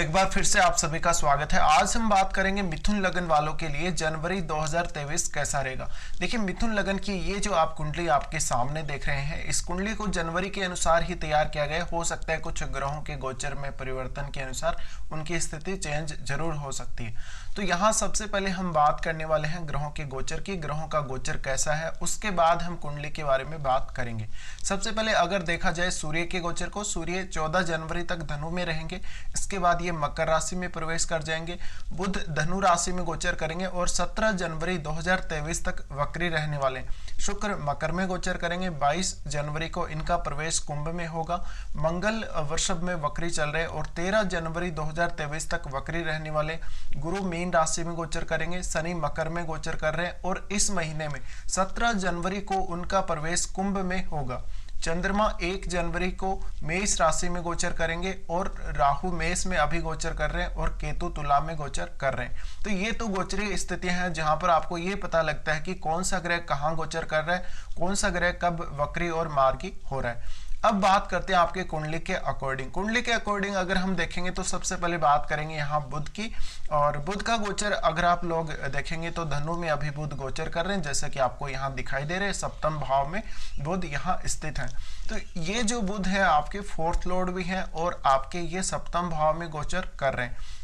एक बार फिर से आप सभी का स्वागत है। आज हम बात करेंगे मिथुन लगन वालों के लिए जनवरी 2023 कैसा रहेगा। देखिए, मिथुन लगन की ये जो आप कुंडली आपके सामने देख रहे हैं, इस कुंडली को जनवरी के अनुसार ही तैयार किया गया। हो सकता है कुछ ग्रहों के गोचर में परिवर्तन के अनुसार उनकी स्थिति चेंज जरूर हो सकती है। तो यहाँ सबसे पहले हम बात करने वाले हैं ग्रहों के गोचर की। ग्रहों का गोचर कैसा है, उसके बाद हम कुंडली के बारे में बात करेंगे। सबसे पहले अगर देखा जाए सूर्य के गोचर को, सूर्य 14 जनवरी तक धनु में रहेंगे। इसके बाद ये मकर राशि में प्रवेश कर जाएंगे। बुध धनु राशि में गोचर करेंगे और 17 जनवरी 2023 तक वक्री रहने वाले। शुक्र मकर में गोचर करेंगे। 22 जनवरी को इनका प्रवेश कुंभ में होगा। मंगल वृषभ में वक्री चल रहे और 13 जनवरी 2023 तक वक्री रहने वाले। गुरु मीन राशि में गोचर करेंगे। शनि मकर में गोचर कर रहे हैं और इस महीने में 17 जनवरी को उनका प्रवेश कुंभ में होगा। चंद्रमा 1 जनवरी को मेष राशि में गोचर करेंगे और राहु मेष में अभी गोचर कर रहे हैं और केतु तुला में गोचर कर रहे हैं। तो ये तो गोचरीय स्थितियां हैं जहां पर आपको ये पता लगता है कि कौन सा ग्रह कहां गोचर कर रहा है, कौन सा ग्रह कब वक्री और मार्गी हो रहा है। अब बात करते हैं आपके कुंडली के अकॉर्डिंग। कुंडली के अकॉर्डिंग अगर हम देखेंगे तो सबसे पहले बात करेंगे यहाँ बुध की। और बुध का गोचर अगर आप लोग देखेंगे तो धनु में अभी बुध गोचर कर रहे हैं, जैसे कि आपको यहाँ दिखाई दे रहे हैं। सप्तम भाव में बुध यहाँ स्थित है। तो ये जो बुध है आपके 4th लॉर्ड भी हैं और आपके ये सप्तम भाव में गोचर कर रहे हैं।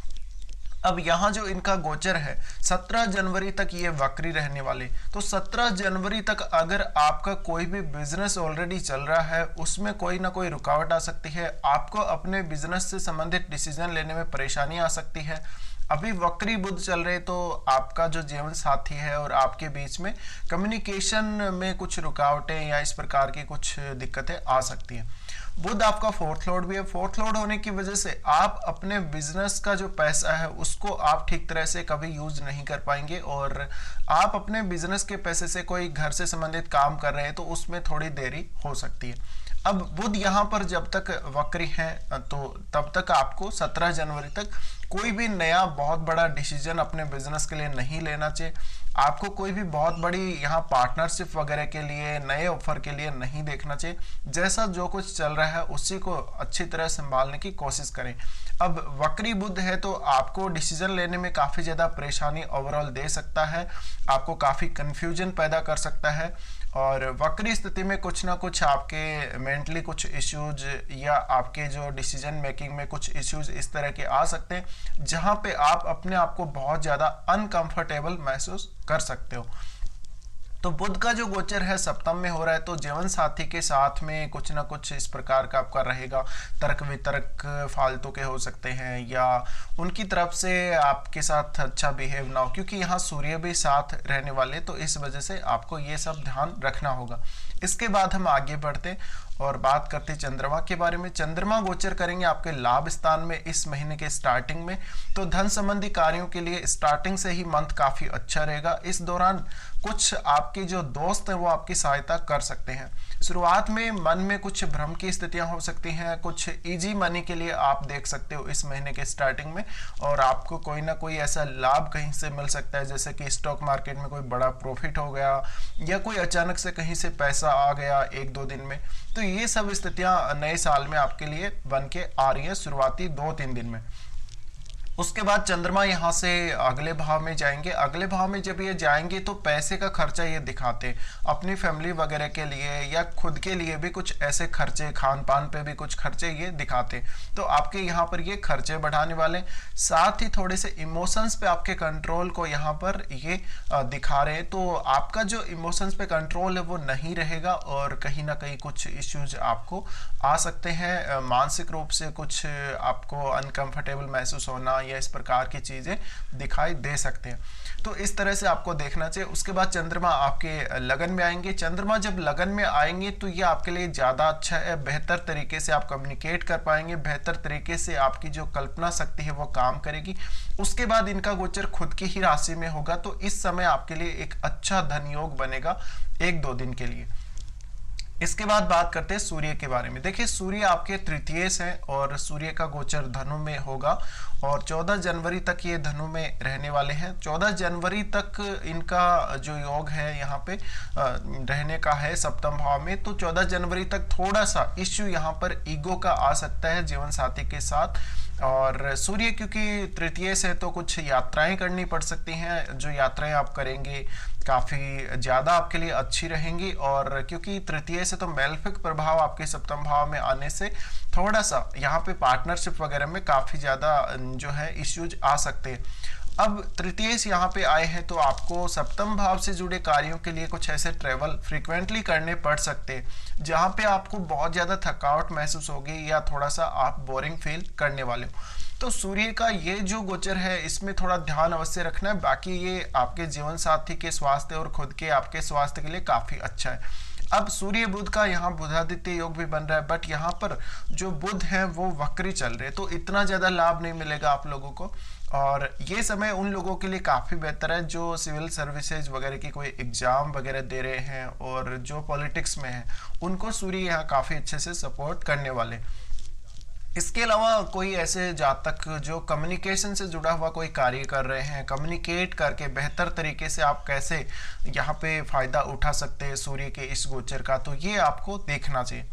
अब यहाँ जो इनका गोचर है 17 जनवरी तक ये वक्री रहने वाले। तो 17 जनवरी तक अगर आपका कोई भी बिजनेस ऑलरेडी चल रहा है, उसमें कोई ना कोई रुकावट आ सकती है। आपको अपने बिजनेस से संबंधित डिसीजन लेने में परेशानी आ सकती है। अभी वक्री बुध चल रहे तो आपका जो जीवन साथी है और आपके बीच में कम्युनिकेशन में कुछ रुकावटें या इस प्रकार की कुछ दिक्कतें आ सकती हैं। बुध आपका 4th लॉर्ड भी है। 4th लॉर्ड होने की वजह से आप अपने बिजनेस का जो पैसा है उसको आप ठीक तरह से कभी यूज नहीं कर पाएंगे और आप अपने बिजनेस के पैसे से कोई घर से संबंधित काम कर रहे हैं तो उसमें थोड़ी देरी हो सकती है। अब बुध यहाँ पर जब तक वक्री है तो तब तक आपको 17 जनवरी तक कोई भी नया बहुत बड़ा डिसीजन अपने बिजनेस के लिए नहीं लेना चाहिए। आपको कोई भी बहुत बड़ी यहाँ पार्टनरशिप वगैरह के लिए नए ऑफर के लिए नहीं देखना चाहिए। जैसा जो कुछ चल रहा है उसी को अच्छी तरह संभालने की कोशिश करें। अब वक्री बुध है तो आपको डिसीजन लेने में काफ़ी ज़्यादा परेशानी ओवरऑल दे सकता है, आपको काफ़ी कन्फ्यूजन पैदा कर सकता है। और वक्री स्थिति में कुछ ना कुछ आपके मेंटली कुछ इश्यूज या आपके जो डिसीजन मेकिंग में कुछ इश्यूज इस तरह के आ सकते हैं जहां पे आप अपने आप को बहुत ज़्यादा अनकंफर्टेबल महसूस कर सकते हो। तो बुध का जो गोचर है सप्तम में हो रहा है तो जीवन साथी के साथ में कुछ ना कुछ इस प्रकार का आपका रहेगा। तर्क वितर्क फालतू के हो सकते हैं या उनकी तरफ से आपके साथ अच्छा बिहेव ना हो, क्योंकि यहाँ सूर्य भी साथ रहने वाले, तो इस वजह से आपको ये सब ध्यान रखना होगा। इसके बाद हम आगे बढ़ते और बात करते चंद्रमा के बारे में। चंद्रमा गोचर करेंगे आपके लाभ स्थान में इस महीने के स्टार्टिंग में। तो धन संबंधी कार्यों के लिए स्टार्टिंग से ही मंथ काफी अच्छा रहेगा। इस दौरान कुछ आपके जो दोस्त हैं वो आपकी सहायता कर सकते हैं। शुरुआत में मन में कुछ भ्रम की स्थितियां हो सकती हैं। कुछ इजी मनी के लिए आप देख सकते हो इस महीने के स्टार्टिंग में और आपको कोई ना कोई ऐसा लाभ कहीं से मिल सकता है, जैसे कि स्टॉक मार्केट में कोई बड़ा प्रॉफिट हो गया या कोई अचानक से कहीं से पैसा आ गया 1-2 दिन में। तो ये सब स्थितियां नए साल में आपके लिए बन के आ रही है शुरुआती 2-3 दिन में। उसके बाद चंद्रमा यहाँ से अगले भाव में जाएंगे। अगले भाव में जब ये जाएंगे तो पैसे का खर्चा ये दिखाते, अपनी फैमिली वगैरह के लिए या खुद के लिए भी कुछ ऐसे खर्चे, खान पान पे भी कुछ खर्चे ये दिखाते। तो आपके यहाँ पर ये खर्चे बढ़ाने वाले, साथ ही थोड़े से इमोशंस पे आपके कंट्रोल को यहाँ पर ये दिखा रहे हैं। तो आपका जो इमोशंस पे कंट्रोल है वो नहीं रहेगा और कहीं ना कहीं कुछ इश्यूज आपको आ सकते हैं। मानसिक रूप से कुछ आपको अनकंफर्टेबल महसूस होना या इस प्रकार की चीजें दिखाई दे सकते हैं। तो इस तरह से आपको देखना चाहिए। उसके बाद चंद्रमा आपके लगन में आएंगे। चंद्रमा जब लगन में आएंगे तो ये आपके लिए ज्यादा अच्छा है। बेहतर तरीके से आप कम्युनिकेट कर पाएंगे, बेहतर तरीके से आपकी जो कल्पना शक्ति है वो काम करेगी। उसके बाद इनका गोचर खुद की ही राशि में होगा तो इस समय आपके लिए एक अच्छा धन योग बनेगा 1-2 दिन के लिए। इसके बाद बात करते हैं सूर्य के बारे में। देखिए, सूर्य आपके तृतीय से और सूर्य का गोचर धनु में होगा और 14 जनवरी तक ये धनु में रहने वाले हैं। 14 जनवरी तक इनका जो योग है यहाँ पे रहने का है सप्तम भाव में। तो 14 जनवरी तक थोड़ा सा इश्यू यहाँ पर ईगो का आ सकता है जीवन साथी के साथ। और सूर्य क्योंकि तृतीय से तो कुछ यात्राएं करनी पड़ सकती हैं, जो यात्राएं आप करेंगे काफ़ी ज़्यादा आपके लिए अच्छी रहेंगी। और क्योंकि तृतीय से तो मैलेफिक प्रभाव आपके सप्तम भाव में आने से थोड़ा सा यहाँ पे पार्टनरशिप वगैरह में काफ़ी ज़्यादा जो है इश्यूज आ सकते हैं। अब तृतीय से यहाँ पे आए हैं तो आपको सप्तम भाव से जुड़े कार्यों के लिए कुछ ऐसे ट्रेवल फ्रीक्वेंटली करने पड़ सकते हैं जहाँ पे आपको बहुत ज़्यादा थकावट महसूस होगी या थोड़ा सा आप बोरिंग फील करने वाले हो। तो सूर्य का ये जो गोचर है इसमें थोड़ा ध्यान अवश्य रखना है। बाकी ये आपके जीवन साथी के स्वास्थ्य और खुद के आपके स्वास्थ्य के लिए काफ़ी अच्छा है। अब सूर्य बुध का यहाँ बुधादित्य योग भी बन रहा है, बट यहाँ पर जो बुध है वो वक्री चल रहे हैं, तो इतना ज़्यादा लाभ नहीं मिलेगा आप लोगों को। और ये समय उन लोगों के लिए काफ़ी बेहतर है जो सिविल सर्विसेज वगैरह की कोई एग्ज़ाम वगैरह दे रहे हैं और जो पॉलिटिक्स में है उनको सूर्य यहाँ काफ़ी अच्छे से सपोर्ट करने वाले। इसके अलावा कोई ऐसे जातक जो कम्युनिकेशन से जुड़ा हुआ कोई कार्य कर रहे हैं, कम्युनिकेट करके बेहतर तरीके से आप कैसे यहाँ पे फ़ायदा उठा सकते हैं सूर्य के इस गोचर का, तो ये आपको देखना चाहिए।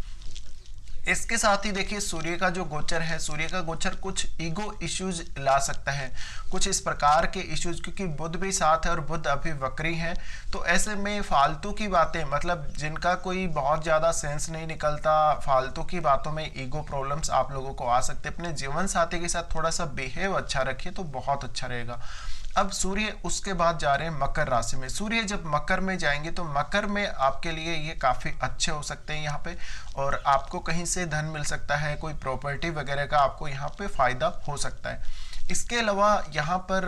इसके साथ ही देखिए सूर्य का जो गोचर है, सूर्य का गोचर कुछ ईगो इश्यूज ला सकता है, कुछ इस प्रकार के इश्यूज, क्योंकि बुध भी साथ है और बुध अभी वक्री है। तो ऐसे में फालतू की बातें, मतलब जिनका कोई बहुत ज़्यादा सेंस नहीं निकलता, फालतू की बातों में ईगो प्रॉब्लम्स आप लोगों को आ सकते हैं। अपने जीवन साथी के साथ थोड़ा सा बिहेव अच्छा रखिए तो बहुत अच्छा रहेगा। अब सूर्य उसके बाद जा रहे हैं मकर राशि में। सूर्य जब मकर में जाएंगे तो मकर में आपके लिए ये काफ़ी अच्छे हो सकते हैं यहाँ पे, और आपको कहीं से धन मिल सकता है, कोई प्रॉपर्टी वगैरह का आपको यहाँ पे फायदा हो सकता है। इसके अलावा यहाँ पर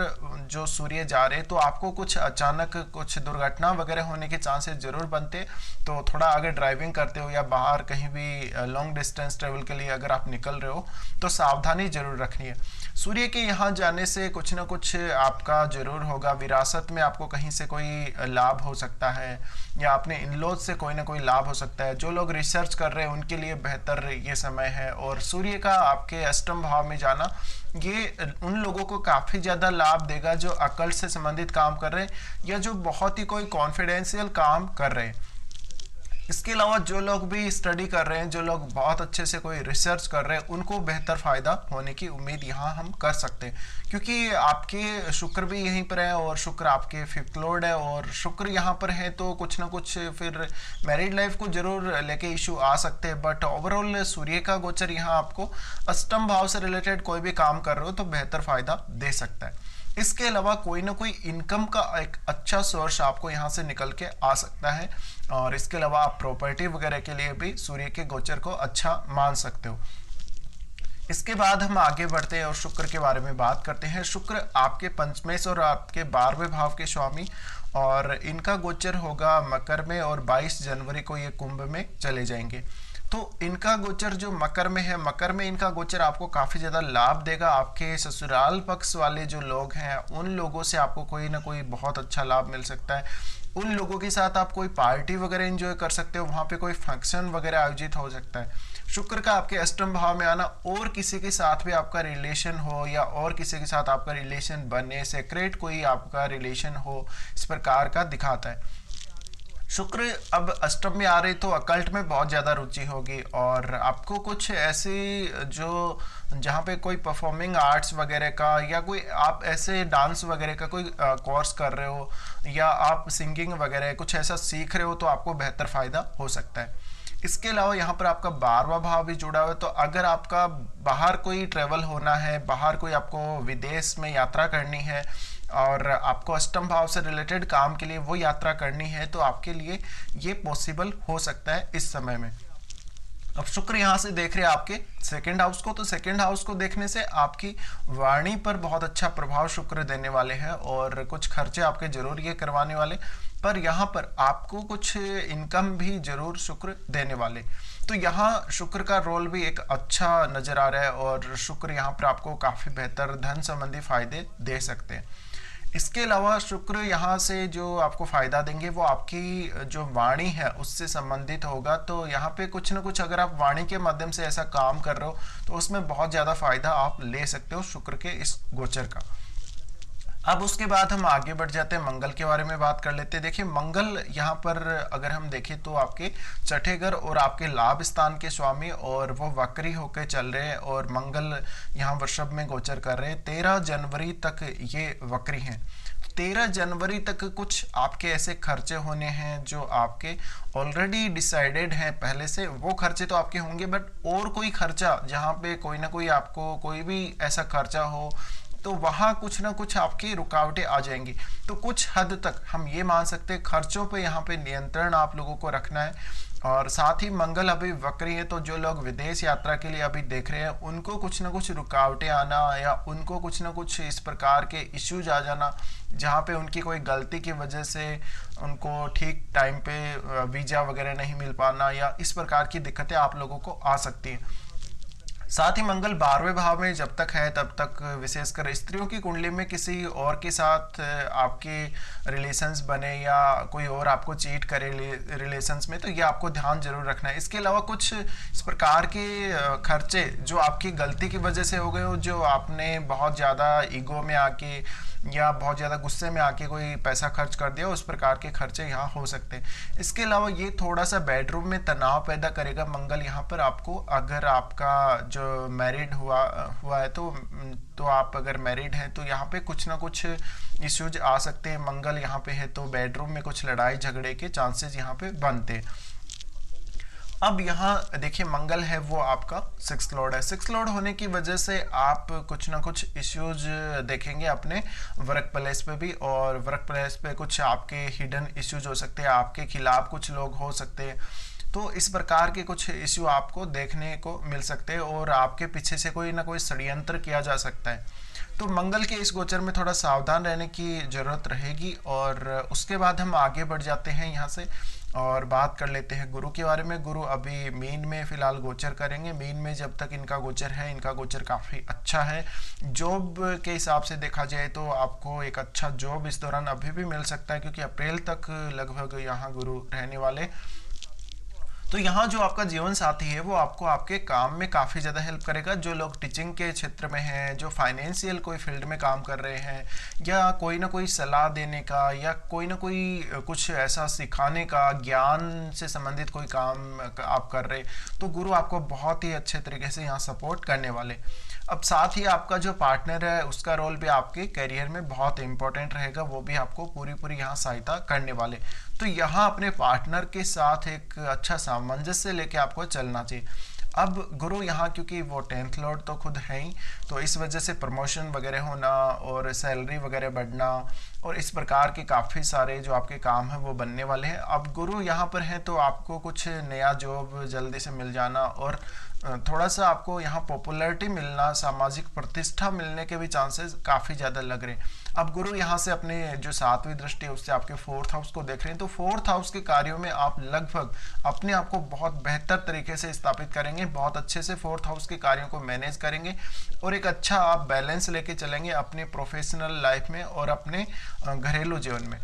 जो सूर्य जा रहे हैं तो आपको कुछ अचानक कुछ दुर्घटना वगैरह होने के चांसेस जरूर बनते, तो थोड़ा अगर ड्राइविंग करते हो या बाहर कहीं भी लॉन्ग डिस्टेंस ट्रेवल के लिए अगर आप निकल रहे हो तो सावधानी जरूर रखनी है। सूर्य के यहाँ जाने से कुछ ना कुछ आपका जरूर होगा, विरासत में आपको कहीं से कोई लाभ हो सकता है या अपने इन-लॉज से कोई ना कोई लाभ हो सकता है। जो लोग रिसर्च कर रहे हैं उनके लिए बेहतर ये समय है। और सूर्य का आपके अष्टम भाव में जाना ये उन लोगों को काफ़ी ज़्यादा लाभ देगा जो अकल्ट से संबंधित काम कर रहे हैं या जो बहुत ही कोई कॉन्फिडेंशियल काम कर रहे हैं। इसके अलावा जो लोग भी स्टडी कर रहे हैं, जो लोग बहुत अच्छे से कोई रिसर्च कर रहे हैं, उनको बेहतर फायदा होने की उम्मीद यहाँ हम कर सकते हैं, क्योंकि आपके शुक्र भी यहीं पर है और शुक्र आपके फिफ्थ लॉर्ड है और शुक्र यहाँ पर है तो कुछ ना कुछ फिर मैरिड लाइफ को जरूर लेके इशू आ सकते हैं। बट ओवरऑल सूर्य का गोचर यहाँ आपको अष्टम भाव से रिलेटेड कोई भी काम कर रहे हो तो बेहतर फायदा दे सकता है। इसके अलावा कोई ना कोई इनकम का एक अच्छा सोर्स आपको यहाँ से निकल के आ सकता है, और इसके अलावा आप प्रॉपर्टी वगैरह के लिए भी सूर्य के गोचर को अच्छा मान सकते हो। इसके बाद हम आगे बढ़ते हैं और शुक्र के बारे में बात करते हैं। शुक्र आपके पंचमेश और आपके 12वें भाव के स्वामी, और इनका गोचर होगा मकर में और 22 जनवरी को ये कुंभ में चले जाएंगे। तो इनका गोचर जो मकर में है, मकर में इनका गोचर आपको काफ़ी ज़्यादा लाभ देगा। आपके ससुराल पक्ष वाले जो लोग हैं उन लोगों से आपको कोई ना कोई बहुत अच्छा लाभ मिल सकता है। उन लोगों के साथ आप कोई पार्टी वगैरह एंजॉय कर सकते हो, वहाँ पे कोई फंक्शन वगैरह आयोजित हो सकता है। शुक्र का आपके अष्टम भाव में आना और किसी के साथ भी आपका रिलेशन हो या और किसी के साथ आपका रिलेशन बने, सेक्रेट कोई आपका रिलेशन हो, इस प्रकार का दिखाता है। शुक्र अब अष्टम में आ रहे तो अकल्ट में बहुत ज़्यादा रुचि होगी, और आपको कुछ ऐसी जो जहाँ पे कोई परफॉर्मिंग आर्ट्स वगैरह का या कोई आप ऐसे डांस वगैरह का कोई कोर्स कर रहे हो या आप सिंगिंग वगैरह कुछ ऐसा सीख रहे हो तो आपको बेहतर फ़ायदा हो सकता है। इसके अलावा यहाँ पर आपका 12वां भाव भी जुड़ा हुआ है, तो अगर आपका बाहर कोई ट्रेवल होना है, बाहर कोई आपको विदेश में यात्रा करनी है और आपको अष्टम भाव से रिलेटेड काम के लिए वो यात्रा करनी है, तो आपके लिए ये पॉसिबल हो सकता है इस समय में। अब शुक्र यहाँ से देख रहे हैं आपके सेकेंड हाउस को, तो सेकेंड हाउस को देखने से आपकी वाणी पर बहुत अच्छा प्रभाव शुक्र देने वाले हैं और कुछ खर्चे आपके जरूर ये करवाने वाले, पर यहाँ पर आपको कुछ इनकम भी जरूर शुक्र देने वाले। तो यहाँ शुक्र का रोल भी एक अच्छा नजर आ रहा है और शुक्र यहाँ पर आपको काफ़ी बेहतर धन संबंधी फायदे दे सकते हैं। इसके अलावा शुक्र यहाँ से जो आपको फायदा देंगे वो आपकी जो वाणी है उससे संबंधित होगा, तो यहाँ पे कुछ ना कुछ अगर आप वाणी के माध्यम से ऐसा काम कर रहे हो तो उसमें बहुत ज़्यादा फायदा आप ले सकते हो शुक्र के इस गोचर का। अब उसके बाद हम आगे बढ़ जाते हैं, मंगल के बारे में बात कर लेते हैं। देखिए मंगल यहाँ पर अगर हम देखें तो आपके छठे घर और आपके लाभ स्थान के स्वामी, और वो वक्री होकर चल रहे हैं, और मंगल यहाँ वृषभ में गोचर कर रहे हैं। 13 जनवरी तक ये वक्री हैं। 13 जनवरी तक कुछ आपके ऐसे खर्चे होने हैं जो आपके ऑलरेडी डिसाइडेड हैं पहले से, वो खर्चे तो आपके होंगे, बट और कोई खर्चा जहाँ पे कोई ना कोई आपको कोई भी ऐसा खर्चा हो तो वहाँ कुछ ना कुछ आपकी रुकावटें आ जाएंगी। तो कुछ हद तक हम ये मान सकते हैं खर्चों पे यहाँ पे नियंत्रण आप लोगों को रखना है। और साथ ही मंगल अभी वक्री है, तो जो लोग विदेश यात्रा के लिए अभी देख रहे हैं उनको कुछ ना कुछ रुकावटें आना, या उनको कुछ ना कुछ इस प्रकार के इश्यूज आ जाना जहाँ पे उनकी कोई गलती की वजह से उनको ठीक टाइम पे वीज़ा वगैरह नहीं मिल पाना, या इस प्रकार की दिक्कतें आप लोगों को आ सकती हैं। साथ ही मंगल 12वें भाव में जब तक है तब तक विशेषकर स्त्रियों की कुंडली में किसी और के साथ आपके रिलेशंस बने या कोई और आपको चीट करे रिलेशंस में, तो ये आपको ध्यान जरूर रखना है। इसके अलावा कुछ इस प्रकार के खर्चे जो आपकी गलती की वजह से हो गए हो, जो आपने बहुत ज़्यादा ईगो में आके या बहुत ज़्यादा गुस्से में आके कोई पैसा खर्च कर दिया, उस प्रकार के खर्चे यहाँ हो सकते हैं। इसके अलावा ये थोड़ा सा बेडरूम में तनाव पैदा करेगा मंगल यहाँ पर आपको। अगर आपका जो मैरिड हुआ है तो आप अगर मैरिड हैं तो यहाँ पे कुछ ना कुछ इश्यूज आ सकते हैं। मंगल यहाँ पे है तो बेडरूम में कुछ लड़ाई झगड़े के चांसेस यहाँ पे बनते हैं। अब यहाँ देखिए मंगल है वो आपका 6th लॉर्ड है। 6th लॉर्ड होने की वजह से आप कुछ ना कुछ इश्यूज देखेंगे अपने वर्क प्लेस पे भी, और वर्क प्लेस पे कुछ आपके हिडन इश्यूज हो सकते हैं, आपके खिलाफ कुछ लोग हो सकते हैं, तो इस प्रकार के कुछ इश्यू आपको देखने को मिल सकते हैं, और आपके पीछे से कोई ना कोई षड्यंत्र किया जा सकता है। तो मंगल के इस गोचर में थोड़ा सावधान रहने की ज़रूरत रहेगी। और उसके बाद हम आगे बढ़ जाते हैं यहाँ से और बात कर लेते हैं गुरु के बारे में। गुरु अभी मीन में फिलहाल गोचर करेंगे। मीन में जब तक इनका गोचर है, इनका गोचर काफ़ी अच्छा है। जॉब के हिसाब से देखा जाए तो आपको एक अच्छा जॉब इस दौरान अभी भी मिल सकता है, क्योंकि अप्रैल तक लगभग यहाँ गुरु रहने वाले। तो यहाँ जो आपका जीवन साथी है वो आपको आपके काम में काफ़ी ज़्यादा हेल्प करेगा। जो लोग टीचिंग के क्षेत्र में हैं, जो फाइनेंशियल कोई फील्ड में काम कर रहे हैं, या कोई ना कोई सलाह देने का, या कोई ना कोई कुछ ऐसा सिखाने का, ज्ञान से संबंधित कोई काम आप कर रहे, तो गुरु आपको बहुत ही अच्छे तरीके से यहाँ सपोर्ट करने वाले। अब साथ ही आपका जो पार्टनर है उसका रोल भी आपके करियर में बहुत इंपॉर्टेंट रहेगा, वो भी आपको पूरी यहाँ सहायता करने वाले। तो यहाँ अपने पार्टनर के साथ एक अच्छा सामंजस्य लेके आपको चलना चाहिए। अब गुरु यहाँ क्योंकि वो 10th लॉर्ड तो खुद है ही, तो इस वजह से प्रमोशन वगैरह होना और सैलरी वगैरह बढ़ना और इस प्रकार के काफ़ी सारे जो आपके काम हैं वो बनने वाले हैं। अब गुरु यहाँ पर हैं तो आपको कुछ नया जॉब जल्दी से मिल जाना और थोड़ा सा आपको यहाँ पॉपुलैरिटी मिलना, सामाजिक प्रतिष्ठा मिलने के भी चांसेस काफ़ी ज़्यादा लग रहे हैं। अब गुरु यहाँ से अपने जो 7वीं दृष्टि है उससे आपके 4th हाउस को देख रहे हैं, तो 4th हाउस के कार्यों में आप लगभग अपने आप को बहुत बेहतर तरीके से स्थापित करेंगे, बहुत अच्छे से 4th हाउस के कार्यों को मैनेज करेंगे और एक अच्छा आप बैलेंस लेके चलेंगे अपने प्रोफेशनल लाइफ में और अपने घरेलू जीवन में।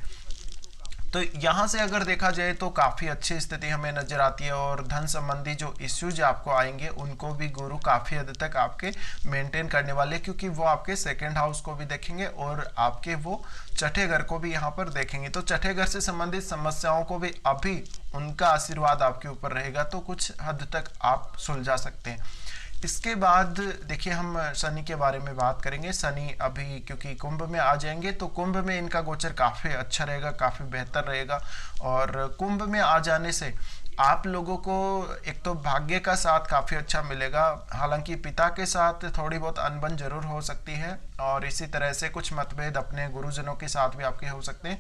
तो यहाँ से अगर देखा जाए तो काफ़ी अच्छी स्थिति हमें नजर आती है और धन संबंधी जो इश्यूज आपको आएंगे उनको भी गुरु काफ़ी हद तक आपके मेंटेन करने वाले, क्योंकि वो आपके 2nd हाउस को भी देखेंगे और आपके वो छठे घर को भी यहाँ पर देखेंगे। तो छठे घर से संबंधित समस्याओं को भी अभी उनका आशीर्वाद आपके ऊपर रहेगा, तो कुछ हद तक आप सुलझा सकते हैं। इसके बाद देखिए हम शनि के बारे में बात करेंगे। शनि अभी क्योंकि कुंभ में आ जाएंगे तो कुंभ में इनका गोचर काफ़ी अच्छा रहेगा, काफ़ी बेहतर रहेगा और कुंभ में आ जाने से आप लोगों को एक तो भाग्य का साथ काफ़ी अच्छा मिलेगा। हालांकि पिता के साथ थोड़ी बहुत अनबन जरूर हो सकती है और इसी तरह से कुछ मतभेद अपने गुरुजनों के साथ भी आपके हो सकते हैं,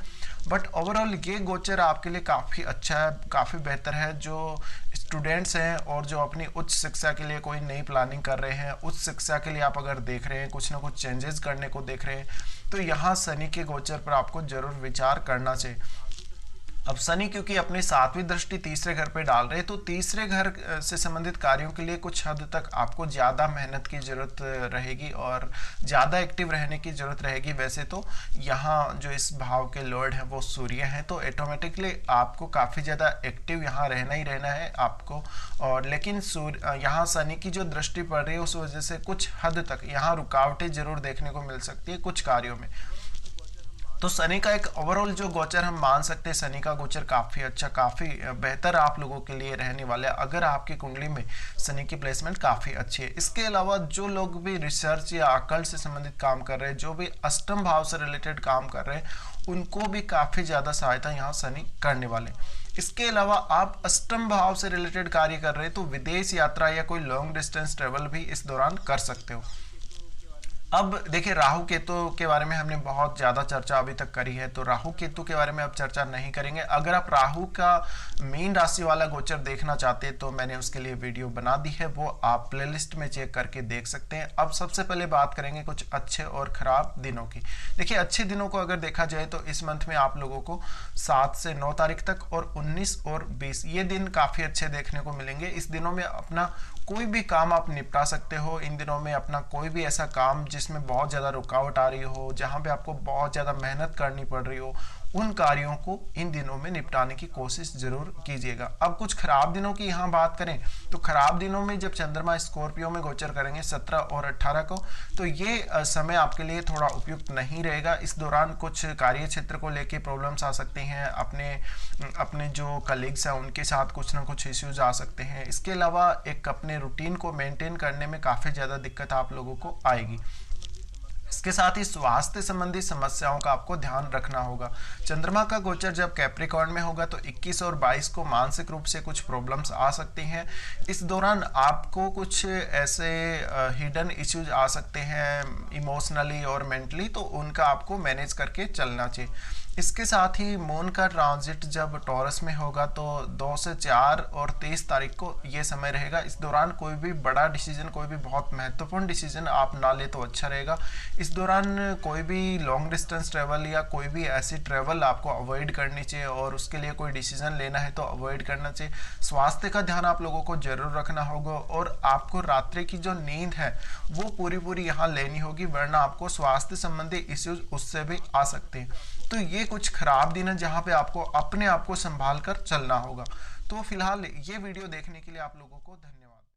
बट ओवरऑल ये गोचर आपके लिए काफ़ी अच्छा है, काफ़ी बेहतर है। जो स्टूडेंट्स हैं और जो अपनी उच्च शिक्षा के लिए कोई नई प्लानिंग कर रहे हैं, उच्च शिक्षा के लिए आप अगर देख रहे हैं, कुछ ना कुछ चेंजेस करने को देख रहे हैं, तो यहाँ शनि के गोचर पर आपको जरूर विचार करना चाहिए। अब शनि क्योंकि अपनी 7वीं दृष्टि तीसरे घर पे डाल रहे हैं, तो तीसरे घर से संबंधित कार्यों के लिए कुछ हद तक आपको ज़्यादा मेहनत की ज़रूरत रहेगी और ज़्यादा एक्टिव रहने की ज़रूरत रहेगी। वैसे तो यहाँ जो इस भाव के लॉर्ड हैं वो सूर्य हैं, तो ऑटोमेटिकली आपको काफ़ी ज़्यादा एक्टिव यहाँ रहना ही रहना है आपको। और लेकिन यहाँ शनि की जो दृष्टि पड़ रही है उस वजह से कुछ हद तक यहाँ रुकावटें जरूर देखने को मिल सकती है कुछ कार्यों में। तो शनि का एक ओवरऑल जो गोचर हम मान सकते हैं, शनि का गोचर काफ़ी अच्छा, काफ़ी बेहतर आप लोगों के लिए रहने वाला है अगर आपकी कुंडली में शनि की प्लेसमेंट काफ़ी अच्छी है। इसके अलावा जो लोग भी रिसर्च या अकल से संबंधित काम कर रहे हैं, जो भी अष्टम भाव से रिलेटेड काम कर रहे हैं, उनको भी काफ़ी ज़्यादा सहायता यहाँ शनि करने वाले हैं। इसके अलावा आप अष्टम भाव से रिलेटेड कार्य कर रहे हैं तो विदेश यात्रा या कोई लॉन्ग डिस्टेंस ट्रेवल भी इस दौरान कर सकते हो। अब देखिए, राहु केतु के बारे में हमने बहुत ज़्यादा चर्चा अभी तक करी है, तो राहु केतु के बारे में अब चर्चा नहीं करेंगे। अगर आप राहु का मीन राशि वाला गोचर देखना चाहते हैं तो मैंने उसके लिए वीडियो बना दी है, वो आप प्लेलिस्ट में चेक करके देख सकते हैं। अब सबसे पहले बात करेंगे कुछ अच्छे और ख़राब दिनों की। देखिए, अच्छे दिनों को अगर देखा जाए तो इस मंथ में आप लोगों को 7 से 9 तारीख तक और 19 और 20 ये दिन काफ़ी अच्छे देखने को मिलेंगे। इस दिनों में अपना कोई भी काम आप निपटा सकते हो। इन दिनों में अपना कोई भी ऐसा काम जिसमें बहुत ज़्यादा रुकावट आ रही हो, जहाँ पे आपको बहुत ज़्यादा मेहनत करनी पड़ रही हो, उन कार्यों को इन दिनों में निपटाने की कोशिश जरूर कीजिएगा। अब कुछ खराब दिनों की यहाँ बात करें तो खराब दिनों में जब चंद्रमा स्कॉर्पियो में गोचर करेंगे 17 और 18 को, तो ये समय आपके लिए थोड़ा उपयुक्त नहीं रहेगा। इस दौरान कुछ कार्य क्षेत्र को लेके प्रॉब्लम्स आ सकती हैं, अपने जो कलीग्स हैं उनके साथ कुछ ना कुछ इश्यूज आ सकते हैं। इसके अलावा एक अपने रूटीन को मेंटेन करने में काफ़ी ज़्यादा दिक्कत आप लोगों को आएगी। इसके साथ ही स्वास्थ्य संबंधी समस्याओं का आपको ध्यान रखना होगा। चंद्रमा का गोचर जब कैप्रिकॉर्न में होगा तो 21 और 22 को मानसिक रूप से कुछ प्रॉब्लम्स आ सकती हैं। इस दौरान आपको कुछ ऐसे हिडन इश्यूज आ सकते हैं इमोशनली और मेंटली, तो उनका आपको मैनेज करके चलना चाहिए। इसके साथ ही मून का ट्रांजिट जब टॉरस में होगा तो 2 से 4 और 23 तारीख को ये समय रहेगा। इस दौरान कोई भी बड़ा डिसीजन, कोई भी बहुत महत्वपूर्ण डिसीजन आप ना ले तो अच्छा रहेगा। इस दौरान कोई भी लॉन्ग डिस्टेंस ट्रेवल या कोई भी ऐसी ट्रेवल आपको अवॉइड करनी चाहिए और उसके लिए कोई डिसीजन लेना है तो अवॉइड करना चाहिए। स्वास्थ्य का ध्यान आप लोगों को जरूर रखना होगा और आपको रात्रि की जो नींद है वो पूरी यहाँ लेनी होगी, वरना आपको स्वास्थ्य संबंधी इश्यूज उससे भी आ सकते हैं। तो ये कुछ खराब दिन है जहाँ पे आपको अपने आप को संभाल कर चलना होगा। तो फिलहाल ये वीडियो देखने के लिए आप लोगों को धन्यवाद।